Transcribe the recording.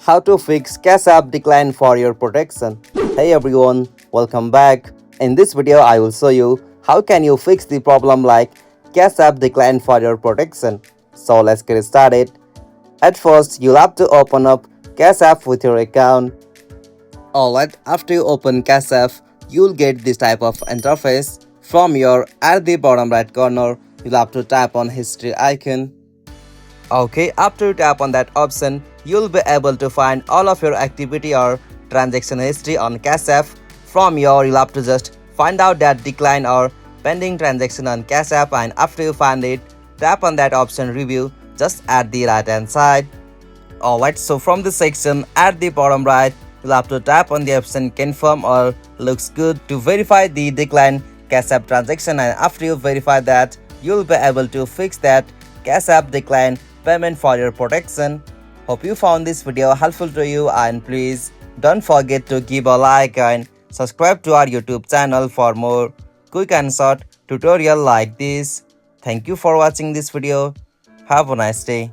how to fix Cash App decline for your protection. Hey everyone, welcome back. In this video, I will show you how can you fix the problem like Cash App decline for your protection. So let's get started. At first, you'll have to open up Cash App with your account. Alright, after you open Cash App, you'll get this type of interface. From your at the bottom right corner, you'll have to tap on history icon. Okay, after you tap on that option, you'll be able to find all of your activity or transaction history on Cash App. From here, you'll have to just find out that decline or pending transaction on Cash App, and after you find it, tap on that option review just at the right hand side. Alright, so from this section at the bottom right, you'll have to tap on the option confirm or looks good to verify the decline Cash App transaction, and after you verify that, you'll be able to fix that Cash App decline payment for your protection. Hope you found this video helpful to you, and please don't forget to give a like and subscribe to our YouTube channel for more quick and short tutorial like this. Thank you for watching this video. Have a nice day.